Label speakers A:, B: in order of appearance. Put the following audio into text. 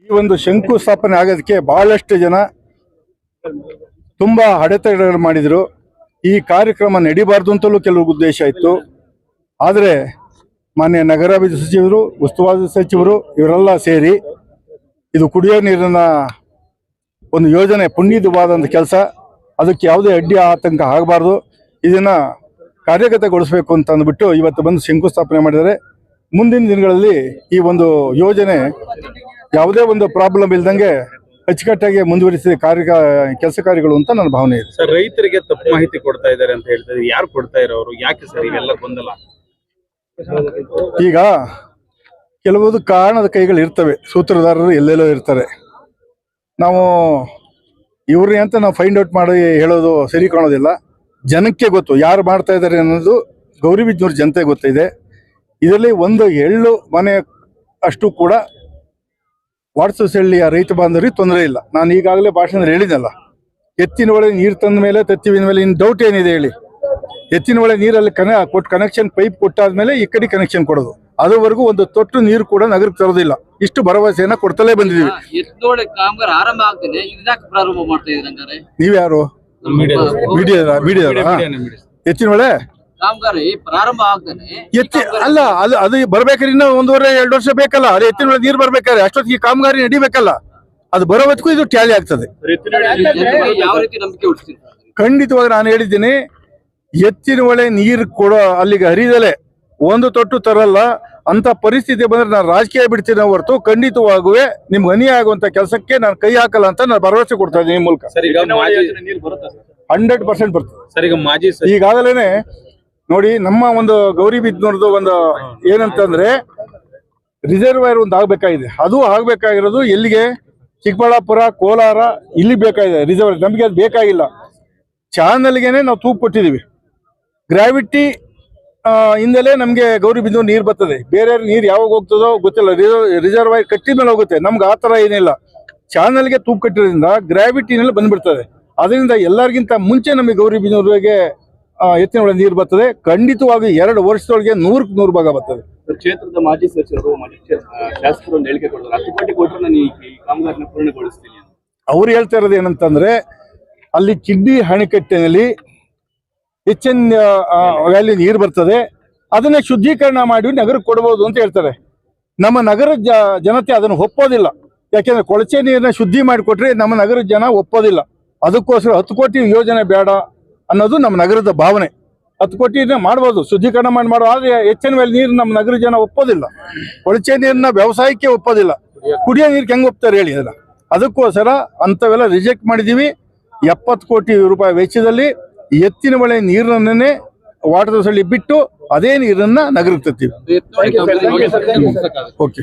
A: ಈ ಒಂದು ಶಂಕುಸ್ಥಾಪನೆ ಆಗೋದಕ್ಕೆ ಬಹಳಷ್ಟು ಜನ ತುಂಬಾ ಅಡೆತಡೆಗಳು ಮಾಡಿದ್ರು. ಈ ಕಾರ್ಯಕ್ರಮ ನಡೀಬಾರ್ದು ಅಂತಲೂ ಕೆಲವು ಉದ್ದೇಶ ಇತ್ತು. ಆದರೆ ಮಾನ್ಯ ನಗರಾಭಿವೃದ್ಧಿ ಸಚಿವರು, ಉಸ್ತುವಾರಿ ಸಚಿವರು ಇವರೆಲ್ಲ ಸೇರಿ ಇದು ಕುಡಿಯೋ ನೀರಿನ ಒಂದು ಯೋಜನೆ ಪುಣ್ಯವಾದಂಥ ಕೆಲಸ, ಅದಕ್ಕೆ ಯಾವುದೇ ಅಡ್ಡಿ ಆತಂಕ ಆಗಬಾರ್ದು, ಇದನ್ನ ಕಾರ್ಯಗತಗೊಳಿಸಬೇಕು ಅಂತ ಅಂದ್ಬಿಟ್ಟು ಇವತ್ತು ಬಂದು ಶಂಕುಸ್ಥಾಪನೆ ಮಾಡಿದ್ದಾರೆ. ಮುಂದಿನ ದಿನಗಳಲ್ಲಿ ಈ ಒಂದು ಯೋಜನೆ ಯಾವುದೇ ಒಂದು ಪ್ರಾಬ್ಲಮ್ ಇಲ್ದಂಗೆ ಅಚ್ಚುಕಟ್ಟಾಗಿ ಮುಂದುವರಿಸಿದ ಕೆಲಸ ಕಾರ್ಯಗಳು ಅಂತ ನನ್ನ ಭಾವನೆ ಇದೆ.
B: ಸರ್, ರೈತರಿಗೆ ತಪ್ಪು ಮಾಹಿತಿ ಕೊಡ್ತಾ ಇದ್ದಾರೆ ಅಂತ ಹೇಳ್ತಾರೆ, ಯಾರು ಕೊಡ್ತಾ ಇರೋರು, ಯಾಕೆ ಸರ್ ಇವೆಲ್ಲ ಗೊಂದಲ?
A: ಈಗ ಕೆಲವೊಂದು ಕಾರಣದ ಕೈಗಳು ಇರ್ತವೆ, ಸೂತ್ರಧಾರರು ಎಲ್ಲೆಲ್ಲೋ ಇರ್ತಾರೆ. ನಾವು ಇವ್ರೇ ಅಂತ ನಾವು ಫೈಂಡ್ ಔಟ್ ಮಾಡಿ ಹೇಳೋದು ಸರಿ ಕಾಣೋದಿಲ್ಲ. ಜನಕ್ಕೆ ಗೊತ್ತು ಯಾರು ಮಾಡ್ತಾ ಇದ್ದಾರೆ ಅನ್ನೋದು. ಗೌರಿಬಿದನೂರು ಜನತೆ ಗೊತ್ತಿದೆ. ಇದರಲ್ಲಿ ಒಂದು ಎಳ್ಳು ಮನೆ ಅಷ್ಟು ಕೂಡ ವಾಟ್ಸಹಳ್ಳಿಯ ರೈತ ಬಾಂಧವರಿಗೆ ತೊಂದರೆ ಇಲ್ಲ. ನಾನು ಈಗಾಗಲೇ ಭಾಷಣದಲ್ಲಿ ಹೇಳಿದ್ನಲ್ಲ, ಎತ್ತಿನ ಒಳಗೆ ನೀರು ತಂದ ಮೇಲೆ ತತ್ತಿವಿನ ಮೇಲೆ ಇನ್ನು ಡೌಟ್ ಏನಿದೆ ಹೇಳಿ? ಎತ್ತಿನ ಒಳಗೆ ನೀರಲ್ಲಿ ಕನೆಕ್ಷನ್ ಪೈಪ್ ಕೊಟ್ಟಾದ್ಮೇಲೆ ಈ ಕಡೆ ಕನೆಕ್ಷನ್ ಕೊಡೋದು. ಅದುವರೆಗೂ ಒಂದು ತೊಟ್ಟು ನೀರು ಕೂಡ ನಗರಕ್ಕೆ ತರೋದಿಲ್ಲ. ಇಷ್ಟು ಭರವಸೆಯನ್ನ ಕೊಡ್ತಲೇ ಬಂದಿದ್ದೀವಿ. ನೀವ್ಯಾರು? ಎತ್ತಿನ ಒಳೆ ಅಲ್ಲ, ಅದು ಬರ್ಬೇಕಾದ್ರೆ ಇನ್ನ 1.5-2 ವರ್ಷ ಬೇಕಲ್ಲ. ಅದು ಎತ್ತಿನ ಒಳಗೆ ನೀರು ಬರ್ಬೇಕಾದ್ರೆ ಅಷ್ಟೊತ್ತಿಗೆ ಕಾಮಗಾರಿ ನಡಿಬೇಕಲ್ಲ. ಅದು ಬರೋವರೆಗೂ ಇದು ಟ್ಯಾಲಿ ಆಗ್ತದೆ. ಖಂಡಿತವಾಗಿ ನಾನು ಹೇಳಿದ್ದೀನಿ, ಎತ್ತಿನ ಒಳೆ ನೀರು ಕೊಡೋ ಅಲ್ಲಿಗೆ ಹರಿದಲೆ ಒಂದು ತೊಟ್ಟು ತರಲ್ಲ ಅಂತ ಪರಿಸ್ಥಿತಿ ಬಂದ್ರೆ ನಾನು ರಾಜಕೀಯ ಬಿಡ್ತೀನಿ ಹೊರತು ಖಂಡಿತವಾಗುವೆ ನಿಮ್ಗೆ ಅನ್ಯಾಯ ಆಗುವಂತ ಕೆಲಸಕ್ಕೆ ನಾನು ಕೈ ಹಾಕಲ್ಲ ಅಂತ ನಾನು ಭರವಸೆ ಕೊಡ್ತಾ ಇದ್ದೀನಿ ಈ ಮೂಲಕ. 100% ಬರ್ತದೆ. ಈಗಾಗಲೇ ನೋಡಿ, ನಮ್ಮ ಒಂದು ಗೌರಿಬಿದನೂರದು ಒಂದು ಏನಂತಂದ್ರೆ ರಿಸರ್ವಾಯರ್ ಒಂದು ಆಗ್ಬೇಕಾಗಿದೆ. ಅದು ಆಗ್ಬೇಕಾಗಿರೋದು ಎಲ್ಲಿಗೆ? ಚಿಕ್ಕಬಳ್ಳಾಪುರ, ಕೋಲಾರ, ಇಲ್ಲಿ ಬೇಕಾಗಿದೆ ರಿಸರ್ವಾಯರ್. ನಮಗೆ ಅದು ಬೇಕಾಗಿಲ್ಲ. ಚಾನಲ್ಗೆನೆ ನಾವು ತೂಕು ಕೊಟ್ಟಿದ್ದೀವಿ. ಗ್ರಾವಿಟಿ ಇಂದಲೇ ನಮಗೆ ಗೌರಿಬಿದನೂರು ನೀರು ಬರ್ತದೆ. ಬೇರೆ ನೀರು ಯಾವಾಗ ಹೋಗ್ತದೋ ಗೊತ್ತಿಲ್ಲ. ರಿಸರ್ವಾಯರ್ ಕಟ್ಟಿದ ಮೇಲೆ ಹೋಗುತ್ತೆ. ನಮ್ಗೆ ಆ ಥರ ಏನಿಲ್ಲ. ಚಾನಲ್ಗೆ ತೂಕು ಕಟ್ಟಿರೋದ್ರಿಂದ ಗ್ರಾವಿಟಿನಲ್ಲಿ ಬಂದ್ಬಿಡ್ತದೆ. ಅದರಿಂದ ಎಲ್ಲರಿಗಿಂತ ಮುಂಚೆ ನಮಗೆ ಗೌರಿಬಿದನೂರಿಗೆ ಎತ್ತಿನ ಒಳಗೆ ನೀರು ಬರ್ತದೆ. ಖಂಡಿತವಾಗಿ 2 ವರ್ಷದೊಳಗೆ 100% ಭಾಗ ಬರ್ತದೆ.
B: ಕ್ಷೇತ್ರದ ಮಾಜಿ ಸಚಿವರು ಶಾಸಕರು ಹೇಳಿಕೆ ಕೊಟ್ಟರು, 10 ಕೋಟಿ ಕೊಟ್ಟರೆ ನಾನು ಈ ಕಾಮಗಾರಿನ ಪೂರ್ಣಗೊಳಿಸ್ತೀನಿ.
A: ಅವ್ರು ಹೇಳ್ತಾ ಇರೋದು ಏನಂತಂದ್ರೆ, ಅಲ್ಲಿ ಕಿಡ್ಡಿ ಅಣೆಕಟ್ಟಿನಲ್ಲಿ ಹೆಚ್ಚಿನ ವ್ಯಾಲಿ ನೀರು ಬರ್ತದೆ, ಅದನ್ನ ಶುದ್ಧೀಕರಣ ಮಾಡಿ ನಗರಕ್ಕೆ ಕೊಡಬಹುದು ಅಂತ ಹೇಳ್ತಾರೆ. ನಮ್ಮ ನಗರದ ಜನತೆ ಅದನ್ನು ಒಪ್ಪೋದಿಲ್ಲ. ಯಾಕೆಂದ್ರೆ ಕೊಳಚೆ ನೀರನ್ನ ಶುದ್ಧಿ ಮಾಡಿಕೊಟ್ರೆ ನಮ್ಮ ನಗರದ ಜನ ಒಪ್ಪೋದಿಲ್ಲ. ಅದಕ್ಕೋಸ್ಕರ 10 ಕೋಟಿ ಯೋಜನೆ ಬೇಡ ಅನ್ನೋದು ನಮ್ಮ ನಗರದ ಭಾವನೆ. 10 ಕೋಟಿನ ಮಾಡ್ಬೋದು, ಶುದ್ಧೀಕರಣ ಮಾಡೋ. ಆದ್ರೆ ಹೆಚ್ಚಿನ ಮೇಲೆ ನೀರು ನಮ್ಮ ನಗರದ ಜನ ಒಪ್ಪೋದಿಲ್ಲ. ಕೊಳಚೆ ನೀರನ್ನ ವ್ಯವಸಾಯಕ್ಕೆ ಒಪ್ಪೋದಿಲ್ಲ. ಕುಡಿಯೋ ನೀರಿಗೆ ಹೆಂಗ್ ಒಪ್ತಾರೆ ಹೇಳಿ? ಅದನ್ನ ಅದಕ್ಕೋಸ್ಕರ ಅಂತವೆಲ್ಲ ರಿಜೆಕ್ಟ್ ಮಾಡಿದೀವಿ. 70 ಕೋಟಿ ರೂಪಾಯಿ ವೆಚ್ಚದಲ್ಲಿ ಎತ್ತಿನ ಒಳೆ ನೀರನ್ನೇ ವಾಟರ್ಸಲ್ಲಿ ಬಿಟ್ಟು ಅದೇ ನೀರನ್ನ ನಗರಕ್ಕೆ ತರ್ತೀವಿ. ಓಕೆ.